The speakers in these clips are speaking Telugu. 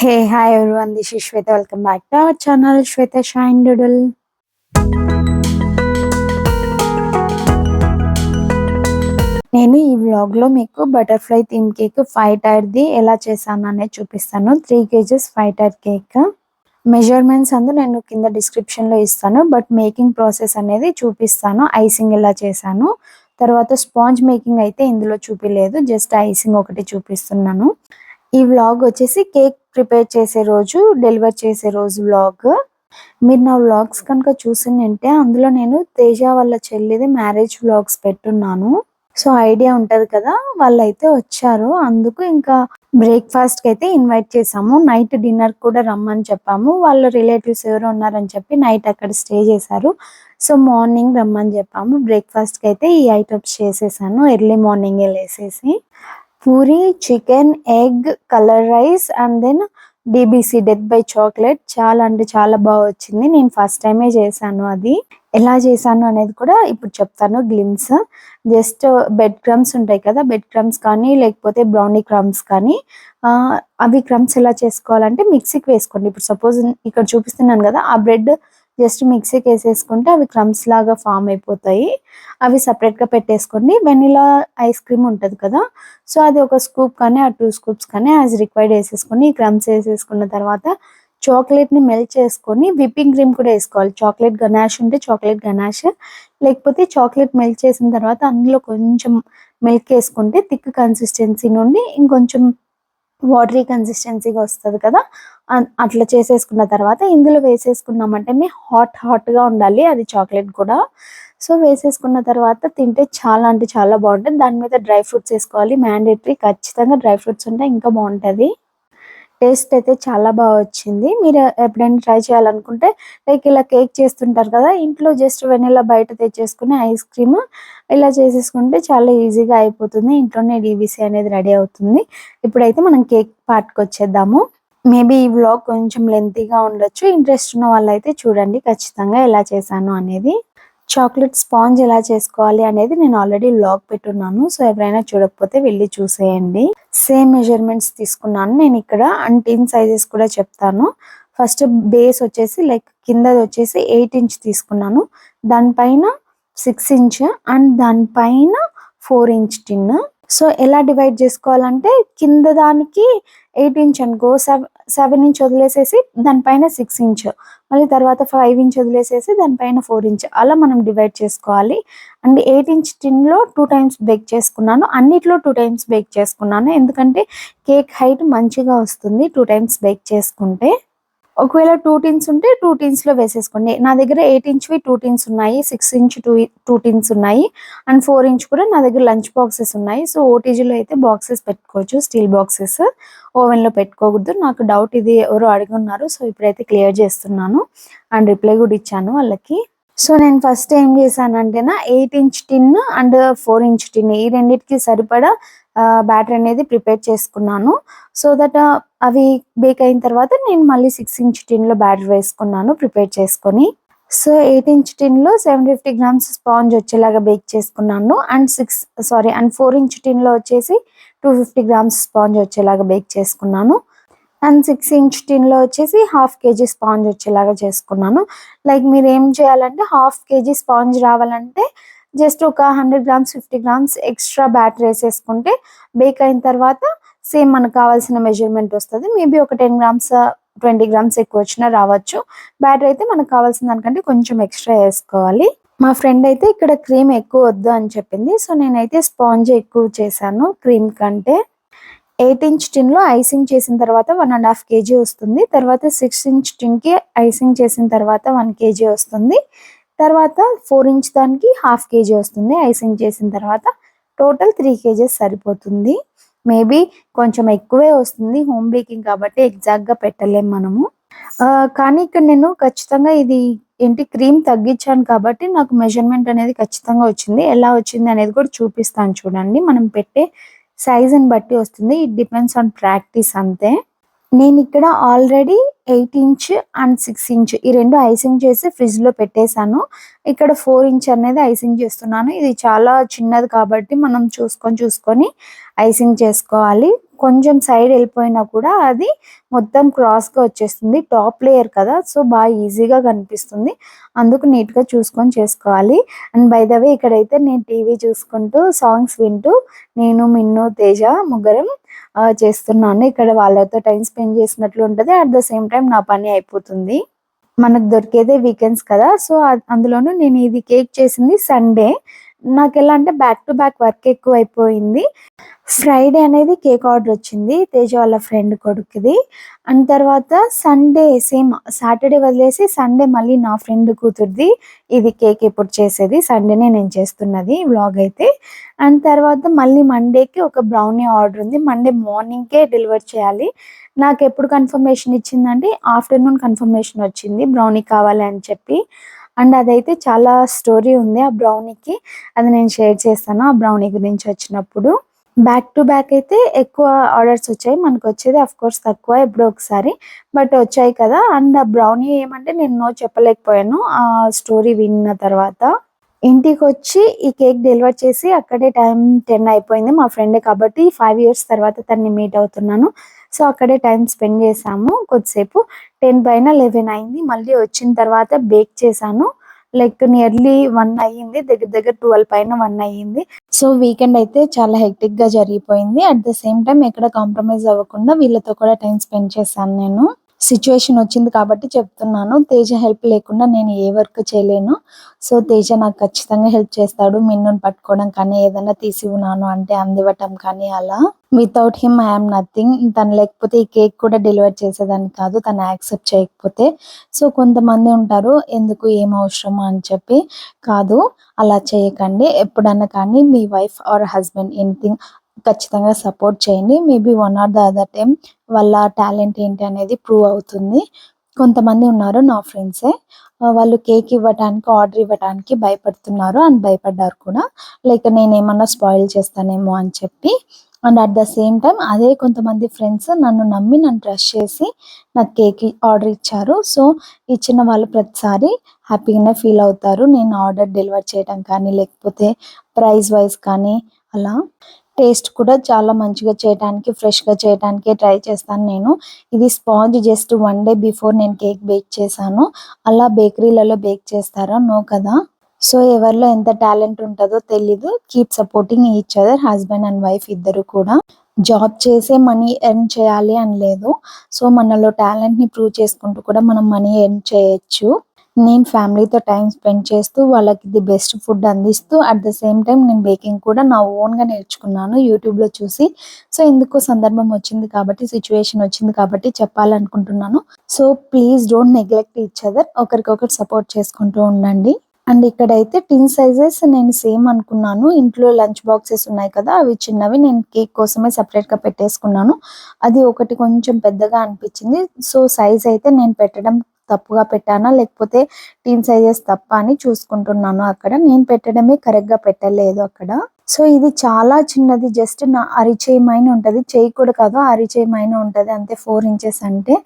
Hey, hi everyone, this is Shweta. Welcome back to our channel, Shweta Shine Doodle. నేను ఈ వ్లాగ్లో మీకు బటర్ఫ్లై థీమ్ కేక్ 5 టైర్ది ఎలా చేశాను అనేది చూపిస్తాను. 3 kgs 5 టైర్ కేక్. మెజర్మెంట్స్ అందు నేను కింద డిస్క్రిప్షన్లో ఇస్తాను. బట్ మేకింగ్ ప్రాసెస్ అనేది చూపిస్తాను. ఐసింగ్ ఎలా చేశాను, తర్వాత స్పాంజ్ మేకింగ్ అయితే ఇందులో చూపిలేదు, జస్ట్ ఐసింగ్ ఒకటి చూపిస్తున్నాను. ఈ వ్లాగ్ వచ్చేసి కేక్ ప్రిపేర్ చేసే రోజు, డెలివర్ చేసే రోజు వ్లాగ్. మీరు నా వ్లాగ్స్ కనుక చూసిందంటే అందులో నేను తేజ వాళ్ళ చెల్లిది మ్యారేజ్ వ్లాగ్స్ పెట్టున్నాను. సో ఐడియా ఉంటది కదా, వాళ్ళైతే వచ్చారు. అందుకు ఇంకా బ్రేక్ఫాస్ట్కి అయితే ఇన్వైట్ చేసాము. నైట్ డిన్నర్ కూడా రమ్మని చెప్పాము. వాళ్ళ రిలేటివ్స్ ఎవరు ఉన్నారని చెప్పి నైట్ అక్కడ స్టే చేశారు. సో మార్నింగ్ రమ్మని చెప్పాము. బ్రేక్ఫాస్ట్కి అయితే ఈ ఐటమ్స్ చేసేసాను. ఎర్లీ మార్నింగే లేసేసి puri, chicken, egg, colour rice and then DBC death by chocolate. చాలా అంటే చాలా బాగా వచ్చింది. నేను ఫస్ట్ టైమే చేశాను. అది ఎలా చేశాను అనేది కూడా ఇప్పుడు చెప్తాను గ్లిమ్స్. జస్ట్ బెడ్ క్రమ్స్ ఉంటాయి కదా, బెడ్ క్రమ్స్ కానీ లేకపోతే బ్రౌనీ క్రమ్స్ కానీ, అవి క్రమ్స్ ఎలా చేసుకోవాలంటే మిక్సీకి వేసుకోండి. ఇప్పుడు సపోజ్ ఇక్కడ చూపిస్తున్నాను కదా, ఆ బ్రెడ్ జస్ట్ మిక్సీకి వేసేసుకుంటే అవి క్రమ్స్ లాగా ఫామ్ అయిపోతాయి. అవి సపరేట్గా పెట్టేసుకోండి. వెనిలా ఐస్ క్రీమ్ ఉంటుంది కదా, సో అది ఒక స్కూప్ కానీ ఆ 2 స్కూప్స్ కానీ యాజ్ రిక్వైర్డ్ వేసేసుకొని ఈ క్రమ్స్ వేసేసుకున్న తర్వాత చాక్లెట్ని మెల్ట్ చేసుకొని విప్పింగ్ క్రీమ్ కూడా వేసుకోవాలి. చాక్లెట్ గనాష్ ఉంటే చాక్లెట్ గనాష్, లేకపోతే చాక్లెట్ మెల్ట్ చేసిన తర్వాత అందులో కొంచెం మిల్క్ వేసుకుంటే థిక్ కన్సిస్టెన్సీ నుండి ఇంకొంచెం వాటరీ కన్సిస్టెన్సీగా వస్తుంది కదా, అట్లా చేసేసుకున్న తర్వాత ఇందులో వేసేసుకున్నామంటే హాట్గా ఉండాలి అది చాక్లెట్ కూడా. సో వేసేసుకున్న తర్వాత తింటే చాలా అంటే చాలా బాగుంటుంది. దాని మీద డ్రై ఫ్రూట్స్ వేసుకోవాలి, మ్యాండేటరీ. ఖచ్చితంగా డ్రై ఫ్రూట్స్ ఉంటే ఇంకా బాగుంటుంది. టేస్ట్ అయితే చాలా బాగా వచ్చింది. మీరు ఎప్పుడైనా ట్రై చేయాలనుకుంటే లైక్ ఇలా కేక్ చేస్తుంటారు కదా, ఇంట్లో జస్ట్ వెనిలా బయట తెచ్చేసుకుని ఐస్ క్రీమ్ ఇలా చేసేసుకుంటే చాలా ఈజీగా అయిపోతుంది. ఇంట్లోనే డీబీసీ అనేది రెడీ అవుతుంది. ఇప్పుడైతే మనం కేక్ పార్ట్కి వచ్చేద్దాము. మేబీ ఈ వ్లాగ్ కొంచెం లెంతీగా ఉండొచ్చు. ఇంట్రెస్ట్ ఉన్న వాళ్ళైతే చూడండి ఖచ్చితంగా ఎలా చేశాను అనేది. చాక్లెట్ స్పాంజ్ ఎలా చేసుకోవాలి అనేది నేను ఆల్రెడీ వ్లాగ్ పెట్టున్నాను. సో ఎవరైనా చూడకపోతే వెళ్ళి చూసేయండి. సేమ్ మెజర్మెంట్స్ తీసుకున్నాను నేను ఇక్కడ. అండ్ టిన్ సైజెస్ కూడా చెప్తాను. ఫస్ట్ బేస్ వచ్చేసి లైక్ కిందది వచ్చేసి 8 ఇంచ్ తీసుకున్నాను, దానిపైన 6 ఇంచ్ అండ్ దానిపైన 4 ఇంచ్ టిన్. సో ఎలా డివైడ్ చేసుకోవాలంటే కింద దానికి 8 ఇంచ్ అనుకో, 7 ఇంచ్ వదిలేసేసి దానిపైన 6 ఇంచ్, మళ్ళీ తర్వాత 5 ఇంచ్ వదిలేసేసి దానిపైన 4 ఇంచ్, అలా మనం డివైడ్ చేసుకోవాలి. అండ్ 8 ఇంచ్ టిన్లో 2 టైమ్స్ బేక్ చేసుకున్నాను. అన్నిట్లో 2 టైమ్స్ బేక్ చేసుకున్నాను, ఎందుకంటే కేక్ హైట్ మంచిగా వస్తుంది 2 టైమ్స్ బేక్ చేసుకుంటే. ఒకవేళ 2 టిన్స్ ఉంటే 2 టిన్స్లో వేసేసుకోండి. నా దగ్గర 8 ఇంచ్వి 2 టిన్స్ ఉన్నాయి, 6 ఇంచ్ 2 టిన్స్ ఉన్నాయి, అండ్ 4 ఇంచ్ కూడా నా దగ్గర లంచ్ బాక్సెస్ ఉన్నాయి. సో ఓటీజీలో అయితే బాక్సెస్ పెట్టుకోవచ్చు, స్టీల్ బాక్సెస్. ఓవెన్లో పెట్టుకోకూడదు. నాకు డౌట్ ఇది ఎవరో అడిగి ఉన్నారు, సో ఇప్పుడైతే క్లియర్ చేస్తున్నాను అండ్ రిప్లై కూడా ఇచ్చాను వాళ్ళకి. సో నేను ఫస్ట్ ఏం చేశానంటేనా 8 inch tin and 4 inch tin ఈ రెండింటికి సరిపడా బ్యాటర్ అనేది ప్రిపేర్ చేసుకున్నాను. సో దట్ అవి బేక్ అయిన తర్వాత నేను మళ్ళీ 6 ఇంచ్ టిన్లో బ్యాటర్ వేసుకున్నాను ప్రిపేర్ చేసుకొని. సో 8 ఇంచ్ టిన్లో 750 గ్రామ్స్ స్పాంజ్ వచ్చేలాగా బేక్ చేసుకున్నాను. అండ్ 4 ఇంచ్ టిన్లో వచ్చేసి 250 గ్రామ్స్ స్పాంజ్ వచ్చేలాగా బేక్ చేసుకున్నాను. అండ్ 6 ఇంచ్ టిన్లో వచ్చేసి 1/2 kg స్పాంజ్ వచ్చేలాగా చేసుకున్నాను. లైక్ మీరు ఏం చేయాలంటే 1/2 kg స్పాంజ్ రావాలంటే జస్ట్ ఒక 100 గ్రామ్స్ 50 గ్రామ్స్ ఎక్స్ట్రా బ్యాటర్ వేసేసుకుంటే బేక్ అయిన తర్వాత సేమ్ మనకు కావాల్సిన మెజర్మెంట్ వస్తుంది. మేబీ ఒక 10 గ్రామ్స్ 20 గ్రామ్స్ ఎక్కువ వచ్చినా రావచ్చు. బ్యాటర్ అయితే మనకు కావాల్సిన దానికంటే కొంచెం ఎక్స్ట్రా వేసుకోవాలి. మా ఫ్రెండ్ అయితే ఇక్కడ క్రీమ్ ఎక్కువ వద్దు అని చెప్పింది, సో నేనైతే స్పాంజ్ ఎక్కువ చేశాను క్రీమ్ కంటే. 8 ఇంచ్ టిన్లో ఐసింగ్ చేసిన తర్వాత 1.5 kg వస్తుంది. తర్వాత 6 ఇంచ్ టిన్కి ఐసింగ్ చేసిన తర్వాత 1 kg వస్తుంది. తర్వాత 4 ఇంచ్ దానికి 1/2 kg వస్తుంది ఐసింగ్ చేసిన తర్వాత. టోటల్ 3 kgs సరిపోతుంది. మేబీ కొంచెం ఎక్కువే వస్తుంది, హోమ్ బేకింగ్ కాబట్టి ఎగ్జాక్ట్గా పెట్టలేము మనము. కానీ ఇక్కడ నేను ఖచ్చితంగా ఇది క్రీమ్ తగ్గించాను కాబట్టి నాకు మెజర్మెంట్ అనేది ఖచ్చితంగా వచ్చింది. ఎలా వచ్చింది అనేది కూడా చూపిస్తాను చూడండి. మనం పెట్టే సైజుని బట్టి వస్తుంది. ఇట్ డిపెండ్స్ ఆన్ ప్రాక్టీస్ అంతే. నేను ఇక్కడ ఆల్రెడీ 8 ఇంచ్ అండ్ 6 ఇంచ్ ఈ రెండు ఐసింగ్ చేసి ఫ్రిడ్జ్లో పెట్టేశాను. ఇక్కడ 4 ఇంచ్ అనేది ఐసింగ్ చేస్తున్నాను. ఇది చాలా చిన్నది కాబట్టి మనం చూసుకొని ఐసింగ్ చేసుకోవాలి. కొంచెం సైడ్ వెళ్ళిపోయినా కూడా అది మొత్తం క్రాస్గా వచ్చేస్తుంది. టాప్ లేయర్ కదా, సో బాగా ఈజీగా కనిపిస్తుంది. అందుకు నీట్గా చూసుకొని చేసుకోవాలి. అండ్ బై ద వే ఇక్కడైతే నేను టీవీ చూసుకుంటూ సాంగ్స్ వింటూ నేను, మిన్ను, తేజ ముగ్గురం చేస్తున్నాను. ఇక్కడ వాళ్ళతో టైం స్పెండ్ చేసినట్లు ఉంటుంది. అట్ ద సేమ్ టైం నా పని అయిపోతుంది. మనకు దొరికేదే వీకెండ్స్ కదా, సో అందులోనూ నేను ఇది కేక్ చేసింది సండే. నాకు ఎలా అంటే బ్యాక్ టు బ్యాక్ వర్క్ ఎక్కువ అయిపోయింది. ఫ్రైడే అనేది కేక్ ఆర్డర్ వచ్చింది తేజ వాళ్ళ ఫ్రెండ్ కొడుకుది. అండ్ తర్వాత సండే సేమ్ సాటర్డే వదిలేసి సండే మళ్ళీ నా ఫ్రెండ్ కూతురుది ఇది కేక్ ఎప్పుడు చేసేది, సండేనే నేను చేస్తున్నది వ్లాగ్ అయితే. అండ్ తర్వాత మళ్ళీ మండేకి ఒక బ్రౌనీ ఆర్డర్ ఉంది. మండే మార్నింగ్కే డెలివర్ చేయాలి. నాకు ఎప్పుడు కన్ఫర్మేషన్ ఇచ్చిందంటే ఆఫ్టర్నూన్ కన్ఫర్మేషన్ వచ్చింది బ్రౌనీ కావాలి అని చెప్పి. అండ్ అదైతే చాలా స్టోరీ ఉంది ఆ బ్రౌనీకి, అది నేను షేర్ చేస్తాను ఆ బ్రౌనీ గురించి వచ్చినప్పుడు. బ్యాక్ టు బ్యాక్ అయితే ఎక్కువ ఆర్డర్స్ వచ్చాయి. మనకు వచ్చేది అఫ్ కోర్స్ తక్కువ, ఎప్పుడో ఒకసారి, బట్ వచ్చాయి కదా. అండ్ ఆ బ్రౌనీ ఏమంటే నేను నో చెప్పలేకపోయాను ఆ స్టోరీ విన్న తర్వాత. ఇంటికి వచ్చి ఈ కేక్ డెలివర్ చేసి అక్కడే టైం 10 అయిపోయింది. మా ఫ్రెండే కాబట్టి 5 ఇయర్స్ తర్వాత తనని మీట్ అవుతున్నాను. సో అక్కడే టైం స్పెండ్ చేసాము కొద్దిసేపు. 10 పైన 11 అయింది. మళ్ళీ వచ్చిన తర్వాత బేక్ చేశాను. లైక్ నియర్లీ 1 అయ్యింది, దగ్గర దగ్గర 12 పైన 1 అయ్యింది. సో వీకెండ్ అయితే చాలా హెక్టిక్ గా జరిగిపోయింది. అట్ ద సేమ్ టైం ఎక్కడ కాంప్రమైజ్ అవ్వకుండా వీళ్ళతో కూడా టైం స్పెండ్ చేశాను నేను. సిచ్యువేషన్ వచ్చింది కాబట్టి చెప్తున్నాను. తేజ హెల్ప్ లేకుండా నేను ఏ వర్క్ చేయలేను. సో తేజ నాకు ఖచ్చితంగా హెల్ప్ చేస్తాడు. మిన్నుని పట్టుకోవడం కానీ, ఏదైనా తీసి ఉన్నాను అంటే అందివ్వటం కానీ, అలా. Without him I'm nothing. తను లేకపోతే ఈ కేక్ కూడా డెలివర్ చేసేదాన్ని కాదు, తను యాక్సెప్ట్ చేయకపోతే. సో కొంతమంది ఉంటారు ఎందుకు ఏం అవసరమా అని చెప్పి. కాదు, అలా చేయకండి. ఎప్పుడన్నా కానీ మీ వైఫ్ ఆర్ హస్బెండ్ ఎనీథింగ్ ఖచ్చితంగా సపోర్ట్ చేయండి. Maybe one or the other time వాళ్ళ టాలెంట్ ఏంటి అనేది ప్రూవ్ అవుతుంది. కొంతమంది ఉన్నారు నా ఫ్రెండ్సే, వాళ్ళు కేక్ ఇవ్వటానికి ఆర్డర్ ఇవ్వటానికి భయపడుతున్నారు అండ్ భయపడ్డారు కూడా. లైక్ నేను ఏమన్నా స్పాయిల్ చేస్తానేమో అని చెప్పి. And at the same time అదే కొంతమంది ఫ్రెండ్స్ నన్ను నమ్మి నన్ను ట్రస్ట్ చేసి నాకు కేక్ ఆర్డర్ ఇచ్చారు. సో ఇచ్చిన వాళ్ళు ప్రతిసారి హ్యాపీగానే ఫీల్ అవుతారు నేను ఆర్డర్ డెలివర్ చేయడం కానీ, లేకపోతే ప్రైస్ వైజ్ కానీ. అలా టేస్ట్ కూడా చాలా మంచిగా చేయడానికి, ఫ్రెష్గా చేయడానికి ట్రై చేస్తాను నేను. ఇది స్పాంజ్ జస్ట్ 1 డే బిఫోర్ నేను కేక్ బేక్ చేశాను. అలా బేకరీలలో బేక్ చేస్తారా? నో కదా. సో ఎవరిలో ఎంత టాలెంట్ ఉంటుందో తెలీదు. Keep supporting each other, husband and wife ఇద్దరు కూడా. జాబ్ చేసే మనీ ఎర్న్ చేయాలి అని లేదు. సో మనలో టాలెంట్ని ప్రూవ్ చేసుకుంటూ కూడా మనం మనీ ఎర్న్ చేయొచ్చు. నేను ఫ్యామిలీతో టైం స్పెండ్ చేస్తూ వాళ్ళకి ది బెస్ట్ ఫుడ్ అందిస్తూ అట్ ద సేమ్ టైం నేను బేకింగ్ కూడా నా ఓన్గా నేర్చుకున్నాను యూట్యూబ్లో చూసి. సో ఎందుకో సందర్భం వచ్చింది కాబట్టి, సిచ్యువేషన్ వచ్చింది కాబట్టి చెప్పాలనుకుంటున్నాను. So please don't neglect each other, ఒకరికొకరు సపోర్ట్ చేసుకుంటూ ఉండండి. అండ్ ఇక్కడైతే టిన్ సైజెస్ నేను సేమ్ అనుకున్నాను. ఇంట్లో లంచ్ బాక్సెస్ ఉన్నాయి కదా, అవి చిన్నవి నేను కేక్ కోసమే సపరేట్గా పెట్టేసుకున్నాను. అది ఒకటి కొంచెం పెద్దగా అనిపించింది. సో సైజ్ అయితే నేను పెట్టడం తప్పుగా పెట్టానా, లేకపోతే టీన్ సైజెస్ తప్ప అని చూసుకుంటున్నాను. అక్కడ నేను పెట్టడమే కరెక్ట్గా పెట్టలేదు అక్కడ. సో ఇది చాలా చిన్నది, జస్ట్ నా అరిచేయి మైన ఉంటుంది, చేయి కూడా కాదు అరిచేయి మైన ఉంటుంది అంతే, 4 ఇంచెస్ అంటే.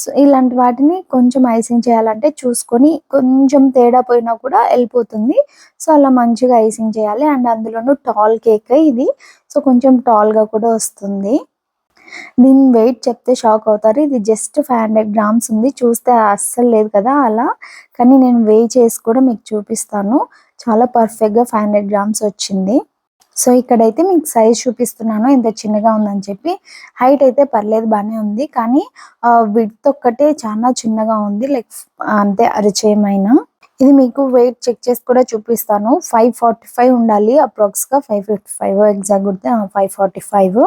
సో ఇలాంటి వాటిని కొంచెం ఐసింగ్ చేయాలంటే చూసుకొని, కొంచెం తేడా పోయినా కూడా వెళ్ళిపోతుంది. సో అలా మంచిగా ఐసింగ్ చేయాలి. అండ్ అందులోనూ టాల్ కేక్ ఇది, సో కొంచెం టాల్గా కూడా వస్తుంది. దీని వెయిట్ చెప్తే షాక్ అవుతారు. ఇది జస్ట్ 500 గ్రామ్స్ ఉంది. చూస్తే అస్సలు లేదు కదా అలా, కానీ నేను వెయి చేసి కూడా మీకు చూపిస్తాను. చాలా పర్ఫెక్ట్గా 500 గ్రామ్స్ వచ్చింది. సో ఇక్కడైతే మీకు సైజ్ చూపిస్తున్నాను ఎంత చిన్నగా ఉందని చెప్పి. హైట్ అయితే పర్లేదు బాగానే ఉంది, కానీ విడ్త్ ఒక్కటే చాలా చిన్నగా ఉంది, లైక్ అంతే అరిచేయమైన. ఇది మీకు వెయిట్ చెక్ చేసి కూడా చూపిస్తాను. 545 ఉండాలి అప్రాక్స్గా, 555 ఎగ్జాక్ట్ గుర్తే, 545.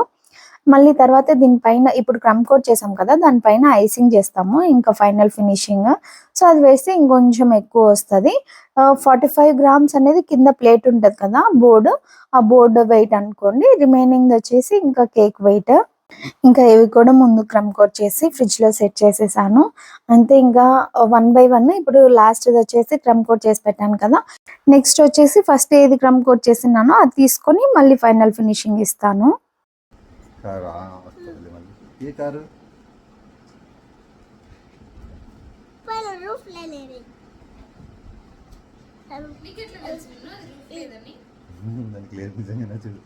మళ్ళీ తర్వాత దీనిపైన ఇప్పుడు క్రమ్ కోట్ చేసాం కదా, దానిపైన ఐసింగ్ చేస్తాము ఇంకా ఫైనల్ ఫినిషింగ్. సో అది వేస్తే ఇంకొంచెం ఎక్కువ వస్తుంది. 45 గ్రామ్స్ అనేది కింద ప్లేట్ ఉంటుంది కదా బోర్డు, ఆ బోర్డు వెయిట్ అనుకోండి. రిమైనింగ్ వచ్చేసి ఇంకా కేక్ వెయిట్. ఇంకా ఇవి కూడా ముందు క్రమ్ కోట్ చేసి ఫ్రిడ్జ్లో సెట్ చేసేసాను అంతే. ఇంకా 1 by 1 ఇప్పుడు లాస్ట్ వచ్చేసి క్రమ్ కోట్ చేసి పెట్టాను కదా. నెక్స్ట్ వచ్చేసి ఫస్ట్ ఏది క్రమ్ కోట్ చేసినానో అది తీసుకొని మళ్ళీ ఫైనల్ ఫినిషింగ్ ఇస్తాను. కారు వస్తుంది మళ్ళీ. ఏ కారు? దానికి లేదు నిజంగా చూడు.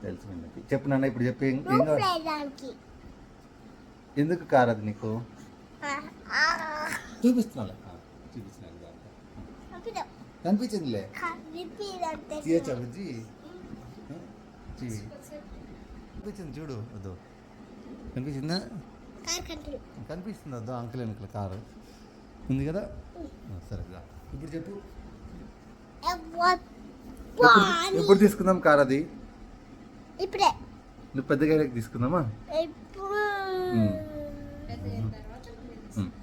తెలుసు విన్నది. చెప్పు నాన్న, ఇప్పుడు చెప్పి ఏం కావాలి? ఎందుకు కార్ అది నీకు చూపిస్తున్నా? కనిపించిందిలే. తీయచ్చా బుజ్జి? కనిపించింది చూడు. వద్దు, కనిపించిందా? కనిపిస్తుంది. వద్దు, అంకుల్ వెనకల కారు ఉంది కదా. సరే ఇప్పుడు చెప్పు, ఎప్పుడు తీసుకుందాం కార్ అది? ఇప్పుడే. నువ్వు పెద్దగా తీసుకుందామా?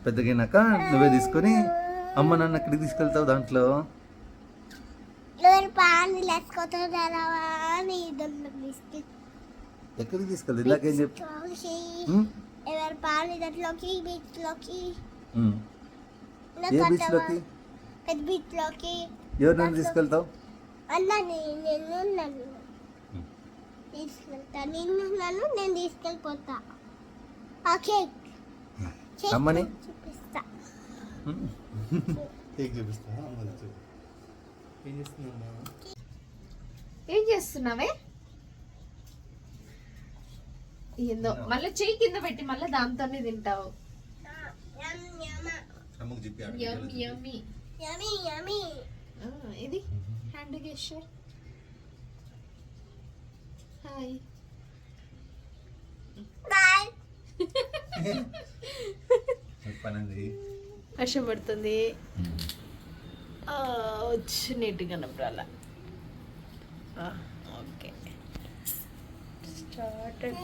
పెద్దగైనాక నువ్వే తీసుకొని అమ్మ నాన్న ఎక్కడికి తీసుకెళ్తావు? దాంట్లో ఎక్కడికి తీసుకెళ్తావు? ఇలాగేం చెప్పు. ఏ బీచ్ లోకి? ఎవరినైనా తీసుకెళ్తావు? నేను తీసుకెళ్ళిపోతా. అమ్మని చూపిస్తా. ఏం చేస్తున్నావే? ఏందో మళ్ళీ చెయ్యి కింద పెట్టి మళ్ళీ దాంతోనే తింటావు. ఇది హ్యాండ్ గెస్చర్. హాయ్. వర్షం పడుతుంది. వచ్చి నీట్గా నవ్వాలా. Okay, started.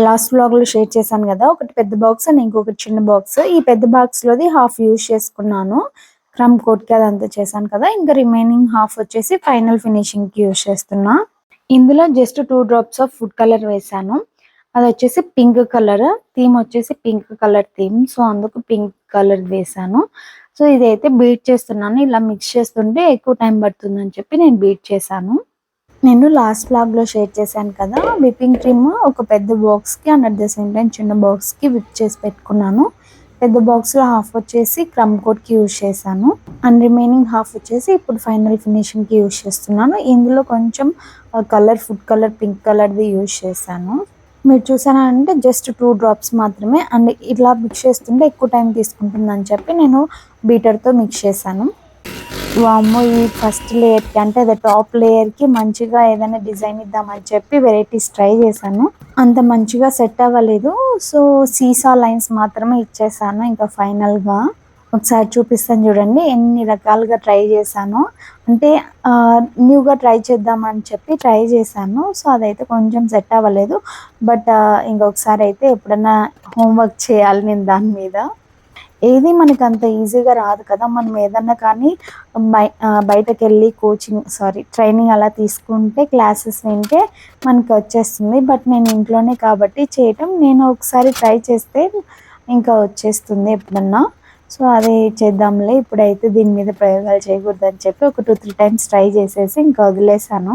లాస్ట్ వ్లాగ్ లో షేర్ చేశాను కదా, ఒకటి పెద్ద బాక్స్ అండ్ ఇంకొకటి చిన్న బాక్స్. ఈ పెద్ద బాక్స్ లోది హాఫ్ యూజ్ చేసుకున్నాను, క్రమ్ కోట్ కి అదంతా చేశాను కదా. ఇంకా రిమైనింగ్ హాఫ్ వచ్చేసి ఫైనల్ ఫినిషింగ్ కి యూజ్ చేస్తున్నా. ఇందులో just 2 drops of food colour వేసాను. అది వచ్చేసి పింక్ కలర్ థీమ్, వచ్చేసి పింక్ కలర్ థీమ్. సో అందుకు పింక్ కలర్ వేసాను. సో ఇదైతే బీట్ చేస్తున్నాను. ఇలా మిక్స్ చేస్తుంటే ఎక్కువ టైం పడుతుంది అని చెప్పి నేను బీట్ చేశాను. నేను లాస్ట్ వ్లాగ్ లో షేర్ చేశాను కదా, విప్పింగ్ క్రీమ్ ఒక పెద్ద బాక్స్ కి and at the same time చిన్న బాక్స్ కి విప్ చేసి పెట్టుకున్నాను. పెద్ద బాక్స్ లో హాఫ్ వచ్చేసి క్రమ్ కోట్ కి యూజ్ చేశాను అండ్ రిమైనింగ్ హాఫ్ వచ్చేసి ఇప్పుడు ఫైనల్ ఫినిషింగ్ కి యూజ్ చేస్తున్నాను. ఇందులో కొంచెం colour, food colour, pink colour the use చేశాను. మీరు చూసానంటే జస్ట్ 2 drops మాత్రమే. అండ్ ఇట్లా మిక్స్ చేస్తుంటే ఎక్కువ టైం తీసుకుంటుంది అని చెప్పి నేను బీటర్ తో మిక్స్ చేశాను. వామ్మో, ఈ ఫస్ట్ లేయర్ కి అంటే అదే టాప్ లేయర్ కి మంచిగా ఏదైనా డిజైన్ ఇద్దామని చెప్పి వెరైటీస్ ట్రై చేశాను. అంత మంచిగా సెట్ అవ్వలేదు. సో సీసా లైన్స్ మాత్రమే ఇచ్చేసాను. ఇంకా ఫైనల్ గా ఒకసారి చూపిస్తాను చూడండి, ఎన్ని రకాలుగా ట్రై చేశాను. అంటే న్యూగా ట్రై చేద్దామని చెప్పి ట్రై చేశాను. సో అదైతే కొంచెం సెట్ అవ్వలేదు. బట్ ఇంకొకసారి అయితే ఎప్పుడన్నా హోంవర్క్ చేయాలి నేను దాని మీద. ఏది మనకి అంత ఈజీగా రాదు కదా. మనం ఏదన్నా కానీ బయటకు వెళ్ళి ట్రైనింగ్ అలా తీసుకుంటే, క్లాసెస్ వింటే మనకి వచ్చేస్తుంది. బట్ నేను ఇంట్లోనే కాబట్టి చేయటం, నేను ఒకసారి ట్రై చేస్తే ఇంకా వచ్చేస్తుంది ఎప్పుడన్నా. సో అదే చేద్దాంలే, ఇప్పుడైతే దీని మీద ప్రయోగాలు చేయకూడదని చెప్పి ఒక 2-3 times ట్రై చేసేసి ఇంకా వదిలేసాను.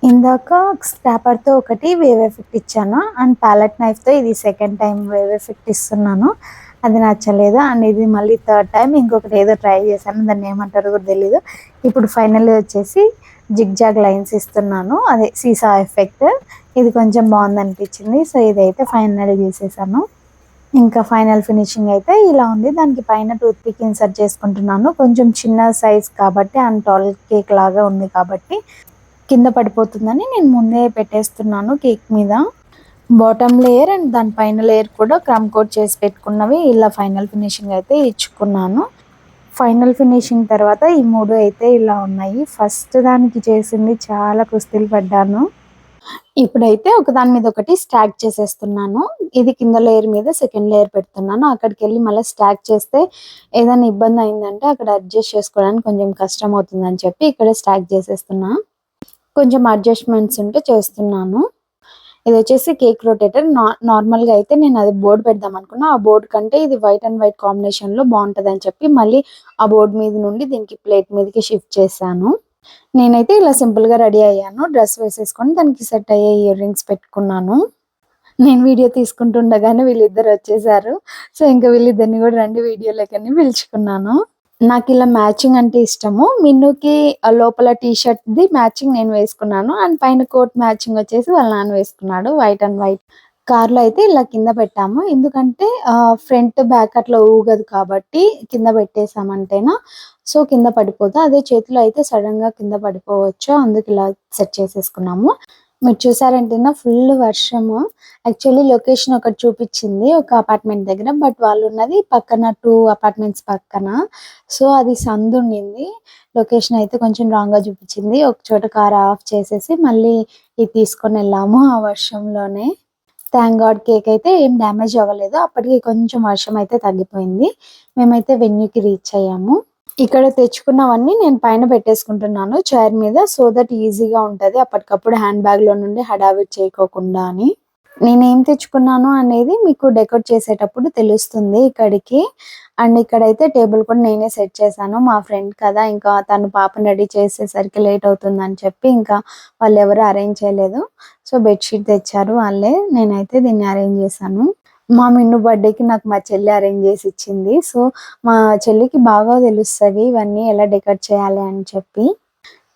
ఇందాక స్క్రాపర్తో ఒకటి వేవ్ ఎఫెక్ట్ ఇచ్చాను అండ్ ప్యాలెట్ నైఫ్తో ఇది సెకండ్ టైం వేవ్ ఎఫెక్ట్ ఇస్తున్నాను. అది నచ్చలేదు. అండ్ ఇది మళ్ళీ 3rd time ఇంకొకటి ఏదో ట్రై చేశాను, దాన్ని ఏమంటారో కూడా తెలీదు. ఇప్పుడు ఫైనల్లీ వచ్చేసి జిగ్జాగ్ లైన్స్ ఇస్తున్నాను, అదే సీసా ఎఫెక్ట్. ఇది కొంచెం బాగుంది అనిపించింది. సో ఇదైతే ఫైనల్ చేసేసాను. ఇంకా ఫైనల్ ఫినిషింగ్ అయితే ఇలా ఉంది. దానికి పైన టూత్ పిక్ ఇన్సర్ట్ చేసుకుంటున్నాను. కొంచెం చిన్న సైజ్ కాబట్టి అండ్ టాల్ కేక్ లాగా ఉంది కాబట్టి కింద పడిపోతుందని నేను ముందే పెట్టేస్తున్నాను కేక్ మీద. బాటమ్ లేయర్ అండ్ దాని పైన లేయర్ కూడా క్రమ్ కోట్ చేసి పెట్టుకున్నవి ఇలా ఫైనల్ ఫినిషింగ్ అయితే ఇచ్చుకున్నాను. ఫైనల్ ఫినిషింగ్ తర్వాత ఈ 3 అయితే ఇలా ఉన్నాయి. ఫస్ట్ దానికి చేసింది చాలా కుస్తీలు పడ్డాను. ఇప్పుడైతే ఒకదాని మీద ఒకటి స్టాక్ చేసేస్తున్నాను. ఇది కింద లేయర్ మీద సెకండ్ లేయర్ పెడుతున్నాను. అక్కడికి వెళ్ళి మళ్ళీ స్టాక్ చేస్తే ఏదైనా ఇబ్బంది అయిందంటే అక్కడ అడ్జస్ట్ చేసుకోవడానికి కొంచెం కష్టం అవుతుందని చెప్పి ఇక్కడ స్టాక్ చేసేస్తున్నా. కొంచెం అడ్జస్ట్మెంట్స్ ఉంటే చేస్తున్నాను. ఇది వచ్చేసి కేక్ రొటేటర్. నార్మల్గా అయితే నేను అది బోర్డు పెడదాం అనుకున్నా. ఆ బోర్డు కంటే ఇది వైట్ అండ్ వైట్ కాంబినేషన్ లో బాగుంటది అని చెప్పి మళ్ళీ ఆ బోర్డు మీద నుండి దీనికి ప్లేట్ మీదకి షిఫ్ట్ చేశాను. నేనైతే ఇలా సింపుల్ గా రెడీ అయ్యాను. డ్రెస్ వేసేసుకొని దానికి సెట్ అయ్యే ఇయర్ రింగ్స్ పెట్టుకున్నాను. నేను వీడియో తీసుకుంటుండగానే వీళ్ళిద్దరు వచ్చేసారు. సో ఇంకా వీళ్ళిద్దరిని కూడా రండి వీడియోలోకని పిలుచుకున్నాను. నాకు ఇలా మ్యాచింగ్ అంటే ఇష్టము. మిన్నుకి లోపల టీ షర్ట్‌ది మ్యాచింగ్ నేను వేసుకున్నాను. అండ్ పైన కోట్ మ్యాచింగ్ వచ్చేసి వాళ్ళ నాన్న వేసుకున్నాడు. White and white. కార్‌లో అయితే ఇలా కింద పెట్టాము. ఎందుకంటే ఫ్రంట్, బ్యాక్ అట్లా ఊగదు కాబట్టి కింద పెట్టేసామంటేనా సో, కింద పడిపోదు. అదే చేతిలో అయితే సడెన్‌గా కింద పడిపోవచ్చు. అందుకు ఇలా సెట్ చేసేసుకున్నాము. మీరు చూసారంటేనా ఫుల్ వర్షము. యాక్చువల్లీ లొకేషన్ ఒకటి చూపిచ్చింది ఒక అపార్ట్‌మెంట్ దగ్గర. బట్ వాళ్ళున్నది పక్కన 2 అపార్ట్‌మెంట్స్ పక్కన. సో, అది సందుండింది. లొకేషన్ అయితే కొంచెం రాంగ్‌గా చూపిచ్చింది. ఒక చోట కార్ ఆఫ్ చేసేసి మళ్ళీ ఇది తీసుకొనెళ్ళాము ఆ వర్షంలోనే. థాంక్ గాడ్ కేక్ అయితే ఏం డ్యామేజ్ అవ్వలేదు. అప్పటికి కొంచెం వర్షం అయితే తగ్గిపోయింది. మేమైతే వెన్యూకి రీచ్ అయ్యాము. ఇక్కడ తెచ్చుకున్నవన్నీ నేను పైన పెట్టేసుకుంటున్నాను చైర్ మీద. సో దట్ ఈజీగా ఉంటది. అప్పటికప్పుడు హ్యాండ్ బ్యాగ్‌లో నుండి హడావిడి చేయకోకుండా అని. నేనేం తెచ్చుకున్నాను అనేది మీకు డెకరేట్ చేసేటప్పుడు తెలుస్తుంది ఇక్కడికి. అండ్ ఇక్కడైతే టేబుల్ కూడా నేనే సెట్ చేశాను. మా ఫ్రెండ్ కదా! ఇంకా తను పాపని రెడీ చేసేసరికి లేట్ అవుతుందని చెప్పి ఇంకా వాళ్ళెవరు అరేంజ్ చేయలేదు. సో, బెడ్‌షీట్ తెచ్చారు వాళ్ళే. నేనైతే దీన్ని అరేంజ్ చేశాను. మా మిన్ను బర్త్‌డేకి నాకు మా చెల్లి అరేంజ్ చేసి ఇచ్చింది. సో, మా చెల్లికి బాగా తెలుస్తది ఇవన్నీ ఎలా డెకరేట్ చేయాలి అని చెప్పి.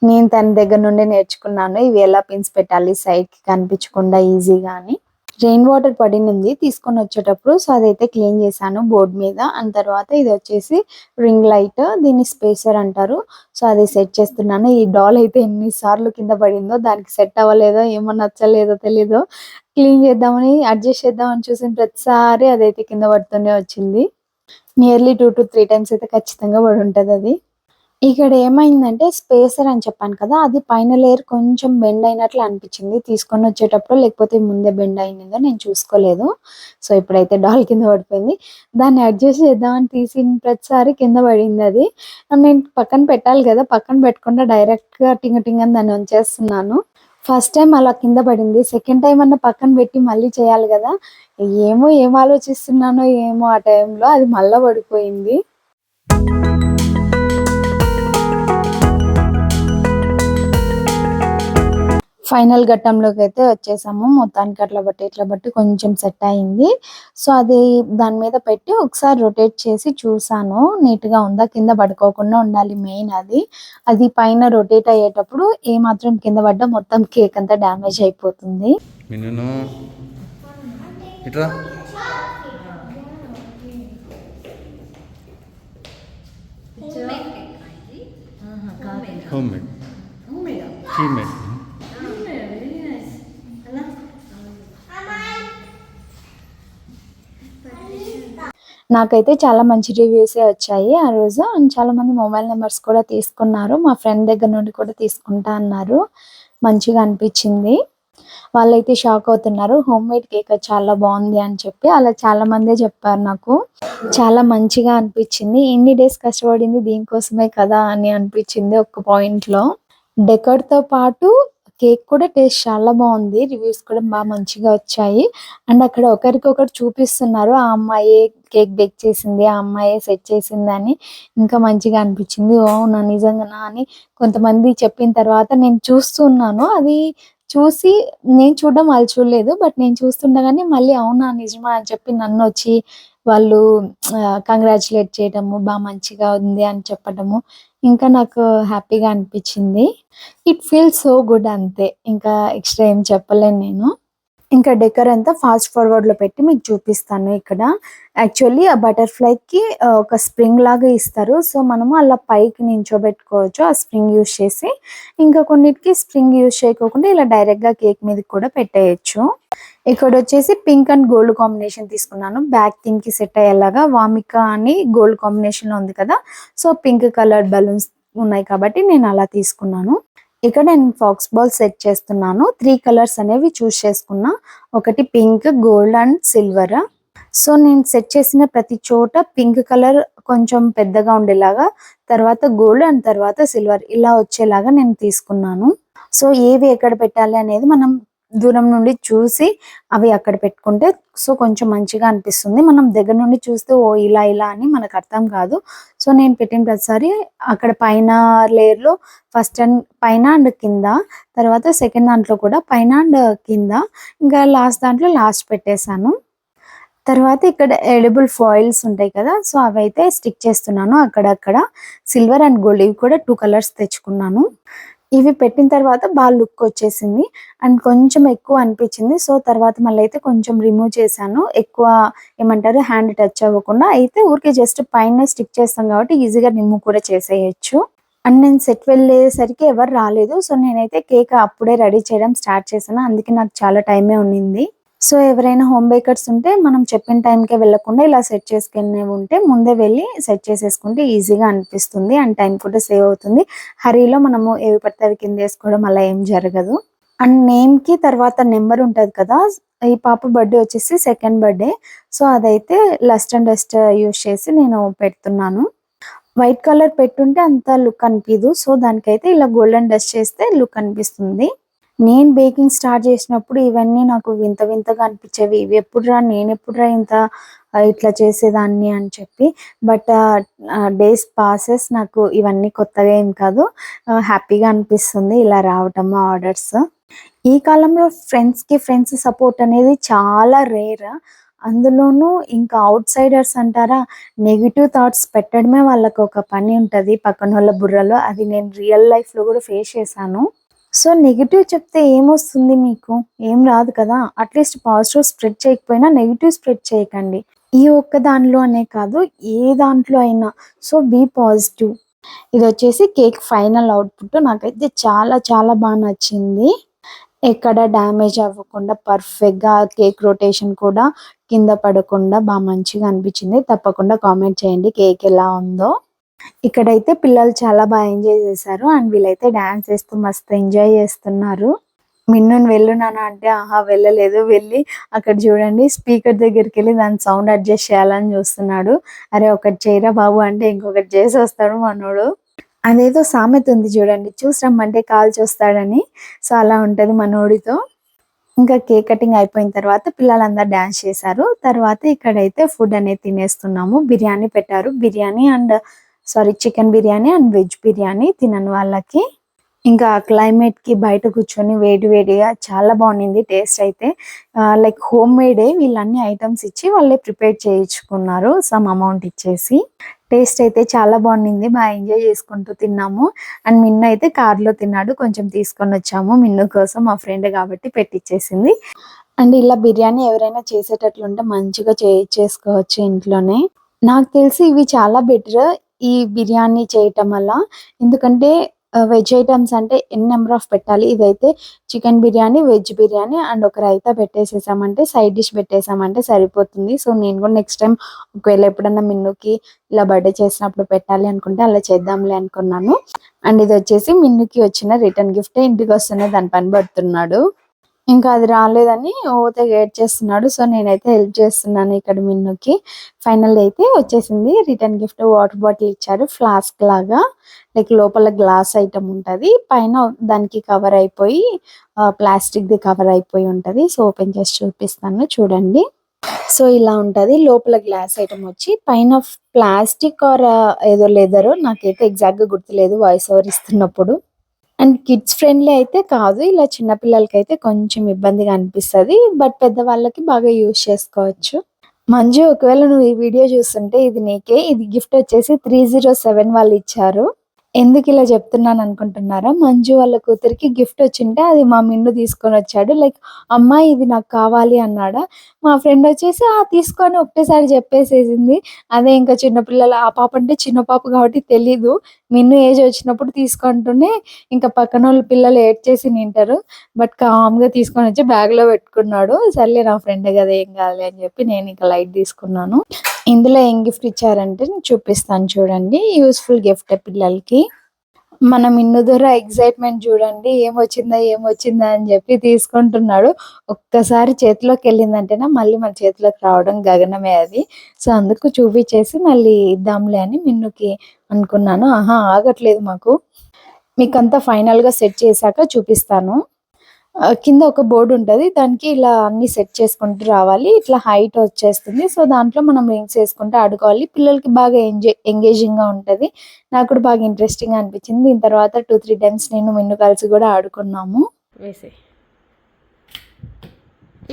నేను తన దగ్గర నుండి నేర్చుకున్నాను. ఇవి ఎలా పిన్స్ పెట్టాలి సైడ్‌కి కనిపించకుండా ఈజీగా అని. రెయిన్ వాటర్ పడినుంది తీసుకొనొచ్చేటప్పుడు. సో, అదైతే క్లీన్ చేశాను బోర్డ్ మీద. అండ్ తర్వాత ఇదొచ్చేసి రింగ్ లైట్. దీన్ని స్పేసర్ అంటారు. సో, అది సెట్ చేస్తున్నాను. ఈ డాల్ అయితే ఎన్ని సార్లు కింద పడిందో దానికి సెట్ అవ్వలేదో ఏమో నచ్చలేదో తెలీదు. క్లీన్ చేద్దామని అడ్జస్ట్ చేద్దామని చూసిన ప్రతిసారి అదైతే కింద పడుతూనే వచ్చింది. నియర్లీ 2-3 టైమ్స్ అయితే ఖచ్చితంగా పడుంటదది. ఇక్కడ ఏమైందంటే స్పేసర్ అని చెప్పాను కదా! అది పైన లేయర్ కొంచెం బెండ్ అయినట్లు అనిపించింది. తీసుకొనొచ్చేటప్పుడు లేకపోతే ముందే బెండ్ అయిందో నేను చూసుకోలేదు. సో, ఇప్పుడైతే డాల్ కింద పడిపోయింది. దాన్ని అడ్జస్ట్ చేద్దామని తీసిన ప్రతిసారి కింద పడిందది. నేను పక్కన పెట్టాలి కదా! పక్కన పెట్టకుండా డైరెక్ట్‌గా టింగ్ టింగ్ అని దాన్ని ఉంచేస్తున్నాను. ఫస్ట్ టైమ్ అలా కింద పడింది. సెకండ్ టైమ్ అన్నా పక్కన పెట్టి మళ్ళీ చేయాలి గదా! ఏం ఆలోచిస్తున్నానో ఏమో ఆ టైంలో అది మళ్ళా పడిపోయింది. ఫైనల్ ఘట్టంలోకైతే వచ్చేసాము. మొత్తానికి ఇట్లా బట్టి కొంచెం సెట్ అయింది. సో, అది దాని మీద పెట్టి ఒకసారి రొటేట్ చేసి చూసాను. నీట్‌గా ఉందా? కింద పడుకోకుండా ఉండాలి మెయిన్ అది. అది పైన రొటేట్ అయ్యేటప్పుడు ఏమాత్రం కింద పడ్డా మొత్తం కేక్ అంతా డ్యామేజ్ అయిపోతుంది. మిన్ను ఇట్రా. Home made. She made. నాకైతే చాలా మంచి రివ్యూసే వచ్చాయి ఆ రోజు. అండ్ చాలామంది మొబైల్ నంబర్స్ కూడా తీసుకున్నారు. మా ఫ్రెండ్ దగ్గర నుండి కూడా తీసుకుంటా అన్నారు. మంచిగా అనిపించింది. వాళ్ళైతే షాక్ అవుతున్నారు. హోమ్ మేడ్ కేక్ చాలా బాగుంది అని చెప్పి. అలా చాలా మందే చెప్పారు నాకు. చాలా మంచిగా అనిపించింది. ఇన్ని డేస్ కష్టపడింది దీనికోసమే కదా అని అనిపించింది ఒక్క పాయింట్‌లో. డెకర్‌తో పాటు కేక్ కూడా టేస్ట్ చాలా బాగుంది. రివ్యూస్ కూడా మంచిగా వచ్చాయి. అండ్ అక్కడ ఒకరికొకరు చూపిస్తున్నారు. ఆ అమ్మాయే కేక్ బేక్ చేసింది. ఆ అమ్మాయే సెట్ చేసిందని. ఇంకా మంచిగా అనిపించింది. అవునా! నిజంగానా! అని కొంతమంది చెప్పిన తర్వాత నేను చూస్తూ ఉన్నాను. అది చూసి నేను చూడడం వాళ్ళు చూడలేదు. బట్ నేను చూస్తుండగానే మళ్ళీ అవునా! నిజమా! అని చెప్పి నన్నొచ్చి వాళ్ళు కంగ్రాచ్యులేట్ చేయడము, మంచిగా ఉంది అని చెప్పడము. ఇంకా నాకు హ్యాపీగా అనిపించింది. ఇట్ ఫీల్స్ సో గుడ్ అంతే. ఇంకా ఎక్స్‌ట్రా ఏం చెప్పలేను నేను. ఇంకా డెకర్ అంతా ఫాస్ట్ ఫార్వర్డ్‌లో పెట్టి మీకు చూపిస్తాను ఇక్కడ. యాక్చువల్లీ ఆ బటర్‌ఫ్లైకి ఒక స్ప్రింగ్ లాగా ఇస్తారు. సో, మనము అలా పైకి నించోబెట్టుకోవచ్చు ఆ స్ప్రింగ్ యూజ్ చేసి. ఇంకా కొన్నిటికి స్ప్రింగ్ యూజ్ చేయకోకుండా ఇలా డైరెక్ట్‌గా కేక్ మీదకి కూడా పెట్టేయొచ్చు. ఇక్కడొచ్చేసి పింక్ అండ్ గోల్డ్ కాంబినేషన్ తీసుకున్నాను. బ్యాక్ థీమ్‌కి సెట్ అయ్యేలాగా వామిక అని గోల్డ్ కాంబినేషన్‌లో ఉంది కదా! సో, పింక్ కలర్ బలూన్స్ ఉన్నాయి కాబట్టి నేను అలా తీసుకున్నాను. ఇక్కడ నేను ఫాక్స్ బాల్ సెట్ చేస్తున్నాను. 3 కలర్స్ అనేవి చూస్ చేసుకున్నా. ఒకటి pink, gold and silver. So, నేను సెట్ చేసిన ప్రతి చోట పింక్ కలర్ కొంచెం పెద్దగా ఉండేలాగా, తర్వాత గోల్డ్ అండ్ తర్వాత సిల్వర్ ఇలా వచ్చేలాగా నేను తీసుకున్నాను. సో, ఏవి ఎక్కడ పెట్టాలి అనేది మనం దూరం నుండి చూసి అవి అక్కడ పెట్టుకుంటే సో, కొంచెం మంచిగా అనిపిస్తుంది. మనం దగ్గర నుండి చూస్తే ఓహ్! ఇలా అని మనకు అర్థం కాదు. సో, నేను పెట్టిన ప్రతిసారి అక్కడ పైన లేయర్‌లో ఫస్ట్ అండ్ పైన అండ్ కింద, తర్వాత సెకండ్ దాంట్లో కూడా పైన అండ్ కింద, ఇంకా లాస్ట్ దాంట్లో లాస్ట్ పెట్టేసాను. తర్వాత ఇక్కడ ఎడిబుల్ ఫాయిల్స్ ఉంటాయి కదా, సో అవైతే స్టిక్ చేస్తున్నాను అక్కడక్కడ. సిల్వర్ అండ్ గోల్డ్ ఇవి కూడా 2 కలర్స్ తెచ్చుకున్నాను. ఇవి పెట్టిన తర్వాత బాగా లుక్ వచ్చేసింది అండ్ కొంచెం ఎక్కువ అనిపించింది. సో తర్వాత మళ్ళీ అయితే కొంచెం రిమూవ్ చేశాను, ఎక్కువ ఏమంటారు హ్యాండ్ టచ్ అవ్వకుండా. అయితే ఊరికే జస్ట్ పైన స్టిక్ చేస్తాం కాబట్టి ఈజీగా రిమూవ్ కూడా చేసేయచ్చు. అండ్ నేను సెట్ వెళ్ళేసరికి ఎవరు రాలేదు. సో నేనైతే కేక్ అప్పుడే రెడీ చేయడం స్టార్ట్ చేశాను, అందుకే నాకు చాలా టైమే ఉండింది. సో ఎవరైనా హోమ్ బేకర్స్ ఉంటే మనం చెప్పిన టైంకే వెళ్ళకుండా ఇలా సెట్ చేసుకునేవి ఉంటే ముందే వెళ్ళి సెట్ చేసేసుకుంటే ఈజీగా అనిపిస్తుంది అండ్ టైం కూడా సేవ్ అవుతుంది. హరీలో మనము ఏవి పడితే అవి కింద వేసుకోవడం అలా ఏం జరగదు. అండ్ నేమ్కి తర్వాత నెంబర్ ఉంటుంది కదా, ఈ పాప బర్త్డే వచ్చేసి 2nd బర్త్డే. సో అదైతే లస్ట్ అండ్ డస్ట్ యూస్ చేసి నేను పెడుతున్నాను. వైట్ కలర్ పెట్టుంటే అంత లుక్ అనిపించదు, సో దానికైతే ఇలా గోల్డెన్ డస్ట్ చేస్తే లుక్ అనిపిస్తుంది. నేను బేకింగ్ స్టార్ట్ చేసినప్పుడు ఇవన్నీ నాకు వింత వింతగా అనిపించేవి. ఇవి ఎప్పుడురా, నేను ఎప్పుడురా ఇంత ఇట్లా చేసేదాన్ని అని చెప్పి. బట్ డేస్ పాసెస్ నాకు ఇవన్నీ కొత్తగా ఏం కాదు, హ్యాపీగా అనిపిస్తుంది ఇలా రావటము ఆర్డర్స్. ఈ కాలంలో ఫ్రెండ్స్ సపోర్ట్ అనేది చాలా రేర్. అందులోనూ ఇంకా అవుట్ సైడర్స్ అంటారా, నెగిటివ్ థాట్స్ పెట్టడమే వాళ్ళకి ఒక పని ఉంటుంది పక్కన వాళ్ళ బుర్రలో. అది నేను రియల్ లైఫ్లో కూడా ఫేస్ చేశాను. సో నెగిటివ్ చెప్తే ఏమొస్తుంది మీకు? ఏం రాదు కదా. అట్లీస్ట్ పాజిటివ్ స్ప్రెడ్ చేయకపోయినా నెగిటివ్ స్ప్రెడ్ చేయకండి. ఈ ఒక్క దానిలో అనే కాదు, ఏ దాంట్లో అయినా. So be positive. ఇది వచ్చేసి కేక్ ఫైనల్ అవుట్పుట్. నాకైతే చాలా చాలా బాగా నచ్చింది. ఎక్కడ డ్యామేజ్ అవ్వకుండా పర్ఫెక్ట్గా, కేక్ రొటేషన్ కూడా కింద పడకుండా బాగా మంచిగా అనిపించింది. తప్పకుండా కామెంట్ చేయండి కేక్ ఎలా ఉందో. ఇక్కడైతే పిల్లలు చాలా బాగా ఎంజాయ్ చేశారు అండ్ వీళ్ళైతే డాన్స్ చేస్తూ మస్తు ఎంజాయ్ చేస్తున్నారు. మిన్నుని వెళ్ళు నాన్న అంటే ఆహా వెళ్ళలేదు. వెళ్ళి అక్కడ చూడండి స్పీకర్ దగ్గరికి వెళ్ళి దాని సౌండ్ అడ్జస్ట్ చేయాలని చూస్తున్నాడు. అరే ఒకటి చేయరా బాబు అంటే ఇంకొకటి చేసి వస్తాడు మనోడు. అదేదో సామెత ఉంది చూడండి, చూసి రమ్మంటే కాల్ చూస్తాడని. సో అలా ఉంటుంది మనోడితో. ఇంకా కేక్ కటింగ్ అయిపోయిన తర్వాత పిల్లలందరూ డాన్స్ చేశారు. తర్వాత ఇక్కడైతే ఫుడ్ అనేది తినేస్తున్నాము. బిర్యానీ పెట్టారు, biryani and chicken biryani and veg biryani తినని వాళ్ళకి. ఇంకా క్లైమేట్కి బయట కూర్చొని వేడి వేడిగా చాలా బాగుంది టేస్ట్ అయితే. లైక్ హోమ్ మేడే, వీళ్ళన్ని ఐటమ్స్ ఇచ్చి వాళ్ళే ప్రిపేర్ చేయించుకున్నారు సమ్ అమౌంట్ ఇచ్చేసి. టేస్ట్ అయితే చాలా బాగుంది, బాగా ఎంజాయ్ చేసుకుంటూ తిన్నాము. అండ్ మిన్ను అయితే కార్లో తిన్నాడు, కొంచెం తీసుకొని వచ్చాము మిన్ను కోసం, మా ఫ్రెండ్ కాబట్టి పెట్టిచ్చేసింది. అండ్ ఇలా బిర్యానీ ఎవరైనా చేసేటట్లుంటే మంచిగా చేసుకోవచ్చు ఇంట్లోనే. నాకు తెలిసి ఇవి చాలా బెటర్ ఈ బిర్యానీ చేయటం వల్ల. ఎందుకంటే వెజ్ ఐటమ్స్ అంటే ఎన్ని నెంబర్ ఆఫ్ పెట్టాలి. ఇదైతే chicken biryani, veg biryani and ఒక రైతా పెట్టేసేసామంటే, సైడ్ డిష్ పెట్టేసామంటే సరిపోతుంది. సో నేను కూడా నెక్స్ట్ టైం ఒకవేళ ఎప్పుడన్నా మిన్నుకి ఇలా బర్త్డే చేసినప్పుడు పెట్టాలి అనుకుంటే అలా చేద్దాంలే అనుకున్నాను. అండ్ ఇది వచ్చేసి మిన్నుకి వచ్చిన రిటర్న్ గిఫ్ట్. ఇంటికి వస్తూనే దాని పని పడుతున్నాడు. ఇంకా అది రాలేదని తెగ ఏడ్చేస్తున్నాడు. సో నేనైతే హెల్ప్ చేస్తున్నాను ఇక్కడ మిన్నుకి. ఫైనల్ అయితే వచ్చేసింది రిటర్న్ గిఫ్ట్. వాటర్ బాటిల్ ఇచ్చారు, ఫ్లాస్క్ లాగా. లైక్ లోపల గ్లాస్ ఐటమ్ ఉంటుంది, పైన దానికి కవర్ అయిపోయి ప్లాస్టిక్ది కవర్ అయిపోయి ఉంటుంది. సో ఓపెన్ చేసి చూపిస్తాను చూడండి. సో ఇలా ఉంటుంది, లోపల గ్లాస్ ఐటమ్ వచ్చి పైన ప్లాస్టిక్ ఆర్ ఏదో లెదర్, నాకైతే ఎగ్జాక్ట్గా గుర్తులేదు వాయిస్ ఓవర్ ఇస్తున్నప్పుడు. అండ్ కిడ్స్ ఫ్రెండ్లీ అయితే కాదు, ఇలా చిన్న పిల్లలకైతే కొంచెం ఇబ్బందిగా అనిపిస్తుంది. బట్ పెద్దవాళ్ళకి బాగా యూజ్ చేసుకోవచ్చు. మంజు, ఒకవేళ నువ్వు ఈ వీడియో చూస్తుంటే ఇది నీకే. ఇది గిఫ్ట్ వచ్చేసి 307 వాళ్ళు ఇచ్చారు. ఎందుకు ఇలా చెప్తున్నాను అనుకుంటున్నారా? మంజు వాళ్ళ కూతురికి గిఫ్ట్ వచ్చింటే అది మా మిన్ను తీసుకొని వచ్చాడు. లైక్ అమ్మాయి ఇది నాకు కావాలి అన్నాడా. మా ఫ్రెండ్ వచ్చేసి తీసుకొని ఒకటేసారి చెప్పేసేసింది. అదే ఇంకా చిన్నపిల్లలు, ఆ పాప అంటే చిన్న పాప కాబట్టి తెలీదు. మిన్ను ఏజ్ వచ్చినప్పుడు తీసుకుంటూనే ఇంకా పక్కన వాళ్ళ పిల్లలు ఏడ్చేసి నింటారు. బట్ కామ్గా తీసుకొని వచ్చి బ్యాగ్లో పెట్టుకున్నాడు. సర్లే నా ఫ్రెండ్ కదా ఏం కావాలి అని చెప్పి నేను ఇంకా లైట్ తీసుకున్నాను. ఇందులో ఏం గిఫ్ట్ ఇచ్చారంటే నేను చూపిస్తాను చూడండి. యూస్ఫుల్ గిఫ్ట్ పిల్లలకి. మన మిన్ను ద్వారా ఎక్సైట్మెంట్ చూడండి, ఏమొచ్చిందా అని చెప్పి తీసుకుంటున్నాడు. ఒక్కసారి చేతిలోకి వెళ్ళిందంటేనా మళ్ళీ మన చేతిలోకి రావడం గగనమే అది. సో అందుకు చూపించేసి మళ్ళీ ఇద్దాంలే అని మిన్నుకి అనుకున్నాను. ఆగట్లేదు మాకు. మీకంతా ఫైనల్గా సెట్ చేశాక చూపిస్తాను. కింద ఒక బోర్డు ఉంటుంది, దానికి ఇలా అన్ని సెట్ చేసుకుంటూ రావాలి. ఇట్లా హైట్ వచ్చేస్తుంది. సో దాంట్లో మనం రింగ్స్ వేసుకుంటూ ఆడుకోవాలి. పిల్లలకి బాగా ఎంగేజింగ్గా ఉంటుంది. నాకు కూడా బాగా ఇంట్రెస్టింగ్గా అనిపించింది. దీని తర్వాత 2-3 టైమ్స్ నేను మిన్ను కలిసి కూడా ఆడుకున్నాము. వేసే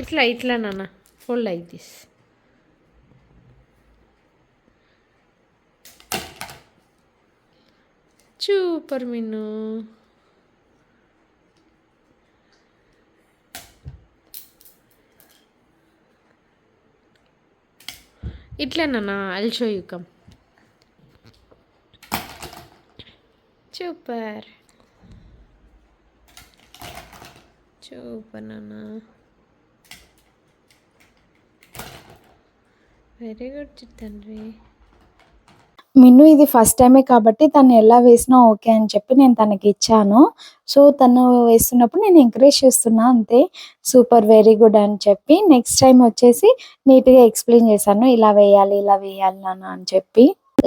ఇట్లా నాన్న full like this. Super Minnu. ఇట్లేనా? I'll show you come. Super super నాన్న. వెరీ గుడ్ చిట్టండ్రి. మిన్ను ఇది ఫస్ట్ టైమే కాబట్టి తను ఎలా వేసినా ఓకే అని చెప్పి నేను తనకి ఇచ్చాను. సో తను వేస్తున్నప్పుడు నేను ఎంకరేజ్ చేస్తున్నా అంతే. సూపర్ వెరీ గుడ్ అని చెప్పి నెక్స్ట్ టైం వచ్చేసి నీట్గా ఎక్స్ప్లెయిన్ చేశాను, ఇలా వేయాలి ఇలా వేయాలి నాన్న అని చెప్పి.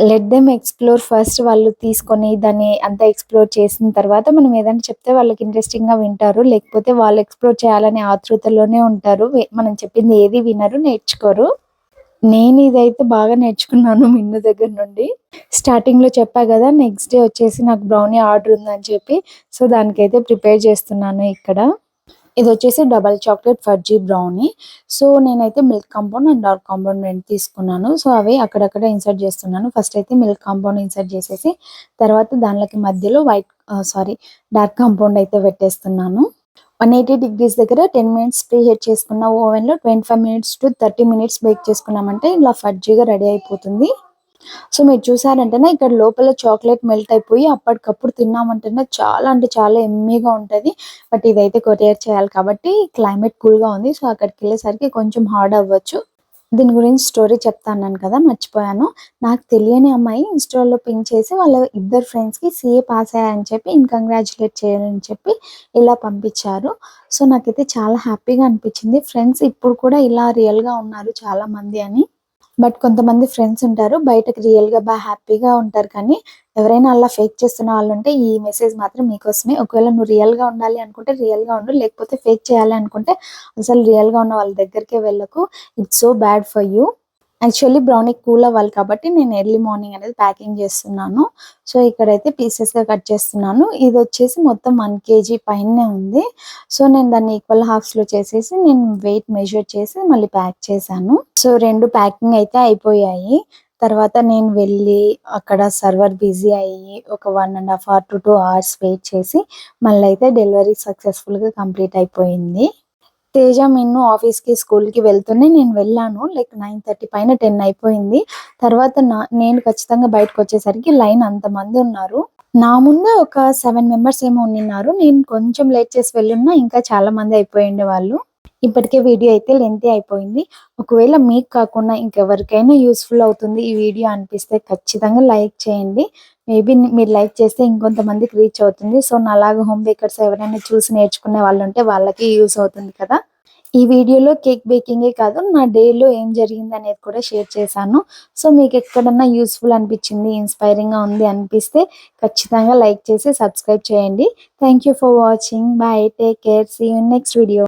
Let them explore first. వాళ్ళు తీసుకొని దాన్ని అంతా ఎక్స్ప్లోర్ చేసిన తర్వాత మనం ఏదైనా చెప్తే వాళ్ళకి ఇంట్రెస్టింగ్గా వింటారు, లేకపోతే వాళ్ళు ఎక్స్ప్లోర్ చేయాలనే ఆతృతలోనే ఉంటారు. మనం చెప్పింది ఏది వినరు, నేర్చుకోరు. నేను ఇదైతే బాగా నేర్చుకున్నాను మిన్ను దగ్గర నుండి. స్టార్టింగ్లో చెప్పా కదా నెక్స్ట్ డే వచ్చేసి నాకు బ్రౌనీ ఆర్డర్ ఉందని చెప్పి. సో దానికైతే ప్రిపేర్ చేస్తున్నాను ఇక్కడ. ఇది వచ్చేసి డబల్ చాక్లెట్ ఫడ్జీ బ్రౌనీ. సో నేనైతే milk compound and dark compound రెండు తీసుకున్నాను. సో అవి అక్కడక్కడ ఇన్సర్ట్ చేస్తున్నాను. ఫస్ట్ అయితే మిల్క్ కాంపౌండ్ ఇన్సర్ట్ చేసేసి తర్వాత దానిలోకి మధ్యలో డార్క్ కాంపౌండ్ అయితే పెట్టేస్తున్నాను. 180 degrees దగ్గర 10 minutes ప్రీ హీట్ చేసుకున్న ఓవెన్లో 25 minutes to 30 minutes బేక్ చేసుకున్నామంటే ఇలా ఫడ్జీగా రెడీ అయిపోతుంది. సో మీరు చూసారంటేనే ఇక్కడ లోపల చాక్లెట్ మెల్ట్ అయిపోయి అప్పటికప్పుడు తిన్నామంటేనే చాలా అంటే చాలా ఎమ్మీగా ఉంటుంది. బట్ ఇదైతే కొరియర్ చేయాలి కాబట్టి క్లైమేట్ కూల్గా ఉంది. సో అక్కడికి వెళ్ళేసరికి కొంచెం హార్డ్ అవ్వచ్చు. దీని గురించి స్టోరీ చెప్తాను కదా, మర్చిపోయాను. నాకు తెలియని అమ్మాయి ఇన్స్టాలో పింక్ చేసి వాళ్ళ ఇద్దరు ఫ్రెండ్స్కి CA పాస్ అయ్యారని చెప్పి కంగ్రాచులేట్ చేయాలని చెప్పి ఇలా పంపించారు. సో నాకైతే చాలా హ్యాపీగా అనిపించింది. ఫ్రెండ్స్ ఇప్పుడు కూడా ఇలా రియల్గా ఉన్నారు చాలా మంది అని. బట్ కొంతమంది ఫ్రెండ్స్ ఉంటారు బయటకు రియల్గా బాగా హ్యాపీగా ఉంటారు, కానీ ఎవరైనా అలా ఫేక్ చేస్తున్న వాళ్ళు ఉంటే ఈ మెసేజ్ మాత్రం మీకోసమే. ఒకవేళ నువ్వు రియల్గా ఉండాలి అనుకుంటే రియల్గా ఉండు, లేకపోతే ఫేక్ చేయాలి అనుకుంటే అసలు రియల్గా ఉన్న వాళ్ళ దగ్గరికే వెళ్ళకు. It's so bad for you. Actually brownie cool అవ్వాలి కాబట్టి నేను ఎర్లీ మార్నింగ్ అనేది ప్యాకింగ్ చేస్తున్నాను. సో ఇక్కడైతే పీసెస్గా కట్ చేస్తున్నాను. ఇది వచ్చేసి మొత్తం 1 kg పైనే ఉంది. సో నేను దాన్ని ఈక్వల్ హాఫ్స్లో చేసేసి నేను వెయిట్ మెజర్ చేసి మళ్ళీ ప్యాక్ చేశాను. సో 2 ప్యాకింగ్ అయితే అయిపోయాయి. తర్వాత నేను వెళ్ళి అక్కడ సర్వర్ బిజీ అయ్యి ఒక 1.5 hours to 2 hours వెయిట్ చేసి మళ్ళీ అయితే డెలివరీ సక్సెస్ఫుల్గా కంప్లీట్ అయిపోయింది. తేజ మిన్ను ఆఫీస్కి స్కూల్కి వెళ్తూనే నేను వెళ్ళాను. లైక్ 9:30 పైన 10 అయిపోయింది. తర్వాత నేను ఖచ్చితంగా బయటకు వచ్చేసరికి లైన్ అంతమంది ఉన్నారు. నా ముందు ఒక 7 members ఏమో ఉన్నారు. నేను కొంచెం లేట్ చేసి వెళ్ళున్నా ఇంకా చాలా మంది అయిపోయిండే వాళ్ళు. ఇప్పటికే వీడియో అయితే లెంతీ అయిపోయింది. ఒకవేళ మీకు కాకుండా ఇంకెవరికైనా యూస్ఫుల్ అవుతుంది ఈ వీడియో అనిపిస్తే ఖచ్చితంగా లైక్ చేయండి. మేబీ మీరు లైక్ చేస్తే ఇంకొంతమందికి రీచ్ అవుతుంది. సో నాలాగా హోమ్ బేకర్స్ ఎవరైనా చూసి నేర్చుకునే వాళ్ళు ఉంటే వాళ్ళకి యూస్ అవుతుంది కదా. ఈ వీడియోలో కేక్ బేకింగే కాదు, నా డేలో ఏం జరిగింది అనేది కూడా షేర్ చేశాను. సో మీకు ఎక్కడన్నా యూస్ఫుల్ అనిపించింది, ఇన్స్పైరింగ్గా ఉంది అనిపిస్తే ఖచ్చితంగా లైక్ చేసి సబ్స్క్రైబ్ చేయండి. Thank you for watching. Bye, take care, see you in next video.